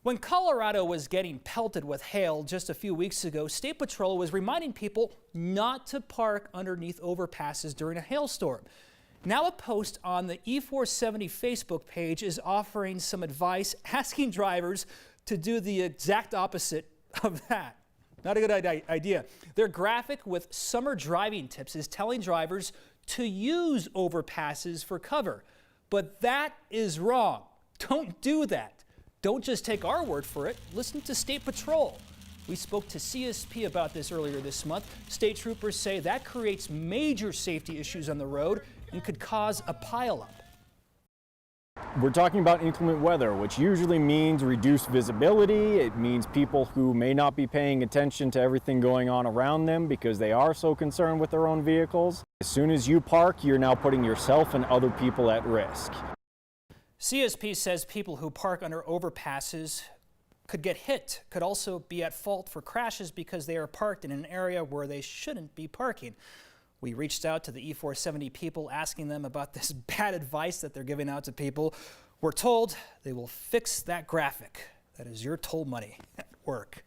When Colorado was getting pelted with hail just a few weeks ago, State Patrol was reminding people not to park underneath overpasses during a hailstorm. Now a post on the E470 Facebook page is offering some advice, asking drivers to do the exact opposite of that. Not a good idea. Their graphic with summer driving tips is telling drivers to use overpasses for cover. But that is wrong. Don't do that. Don't just take our word for it. Listen to State Patrol. We spoke to CSP about this earlier this month. State troopers say that creates major safety issues on the road and could cause a pileup. We're talking about inclement weather, which usually means reduced visibility. It means people who may not be paying attention to everything going on around them because they are so concerned with their own vehicles. As soon as you park, you're now putting yourself and other people at risk. CSP says people who park under overpasses could get hit, could also be at fault for crashes because they are parked in an area where they shouldn't be parking. We reached out to the E470 people asking them about this bad advice that they're giving out to people. We're told they will fix that graphic. That is your toll money at work.